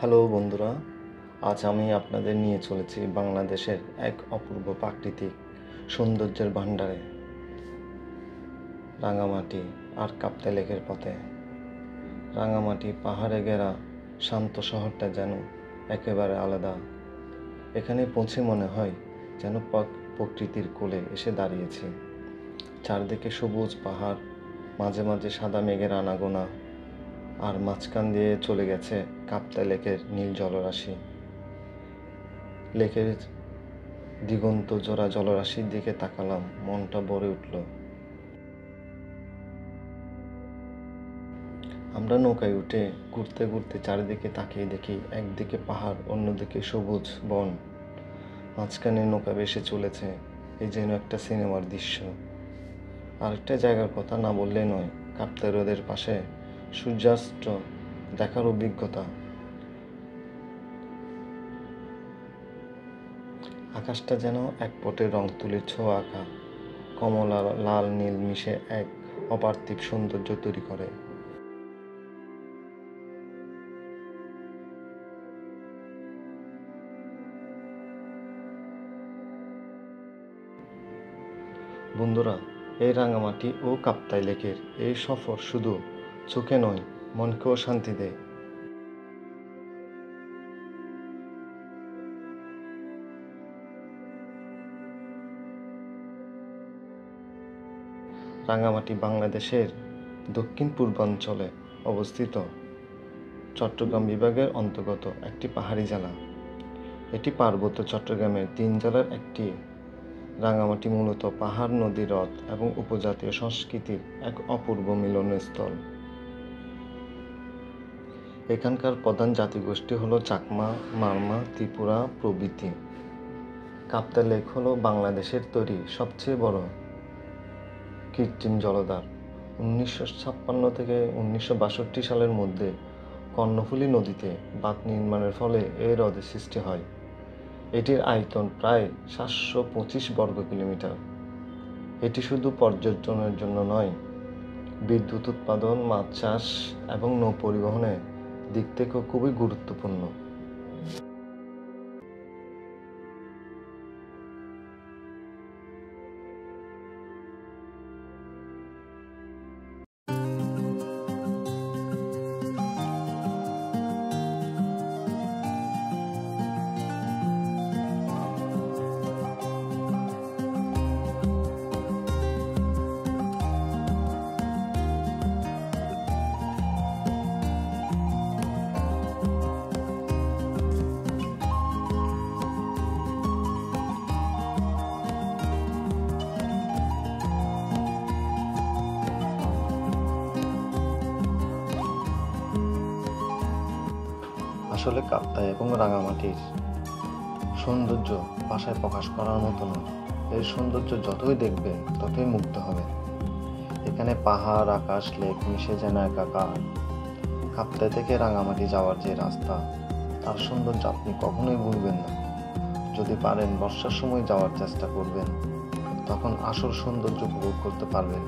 Hello বন্ধুরা, আজ আমি আপনাদের নিয়ে চলেছি বাংলাদেশের এক অপূর্ব প্রাকৃতিক সৌন্দর্যের ভাণ্ডারে, রাঙামাটি আর কাপ্তাই লেকের পথে। রাঙামাটি পাহাড়ে ঘেরা শান্ত শহরটা যেন একেবারে আলাদা। এখানে পৌঁছে মনে হয় যেন প্রকৃতির কোলে এসে দাঁড়িয়েছি। চারদিকে সবুজ পাহাড়, মাঝে মাঝে সাদা মেঘের আনাগোনা, আর মাঝখান দিয়ে চলে গেছে কাপ্তাই লেকের নীল জলরাশি। লেকের দিগন্ত জোড়া জলরাশির দিকে তাকালাম, মনটা ভরে উঠল। আমরা নৌকায় উঠে ঘুরতে ঘুরতে চারিদিকে তাকিয়ে দেখি একদিকে পাহাড়, অন্যদিকে সবুজ বন, মাঝখানে নৌকা ভেসে চলেছে। এই যেন একটা সিনেমার দৃশ্য। আরেকটা জায়গার কথা না বললে নয়, কাপ্তাই হ্রদের পাশে সূর্যাস্ত দেখার অভিজ্ঞতা। আকাশটা যেন এক পটে রং তুলির ছোঁয়া আঁকা, কমলা লাল নীল মিশে এক অপার্থিব সৌন্দর্য তৈরি করে। বন্ধুরা, এই রাঙামাটি ও কাপ্তাই লেকের এই সফর শুধু চোখে নয়, মনকেও শান্তি দেয়। রাঙামাটি বাংলাদেশের দক্ষিণ পূর্বাঞ্চলে অবস্থিত চট্টগ্রাম বিভাগের অন্তর্গত একটি পাহাড়ি জেলা। এটি পার্বত্য চট্টগ্রামের 3 জেলার একটি। রাঙামাটি মূলত পাহাড়, নদী, হ্রদ এবং উপজাতীয় সংস্কৃতির এক অপূর্ব মিলনস্থল। এখানকার প্রধান জাতিগোষ্ঠী হলো চাকমা, মারমা, ত্রিপুরা প্রভৃতি। কাপ্তাই লেক হলো বাংলাদেশের তৈরি সবচেয়ে বড় কৃত্রিম জলাধার। 1956 থেকে 1962 সালের মধ্যে কর্ণফুলী নদীতে বাঁধ নির্মাণের ফলে এই হ্রদের সৃষ্টি হয়। এটির আয়তন প্রায় 725 বর্গ কিলোমিটার। এটি শুধু পর্যটনের জন্য নয়, বিদ্যুৎ উৎপাদন, মাছ চাষ এবং নৌ পরিবহনের দিক থেকেও খুবই গুরুত্বপূর্ণ। আসলে কাপ্তাই এবং রাঙামাটির সৌন্দর্য ভাষায় প্রকাশ করার মতো নয়। এর সৌন্দর্য যতই দেখবে ততই মুগ্ধ হবে। এখানে পাহাড়, আকাশ, লেক মিশে যেন একাকার। কাপ্তাই থেকে রাঙামাটি যাওয়ার যে রাস্তা, তার সৌন্দর্য আপনি কখনোই ভুলবেন না। যদি পারেন বর্ষার সময় যাওয়ার চেষ্টা করবেন, তখন আসল সৌন্দর্য উপভোগ করতে পারবেন।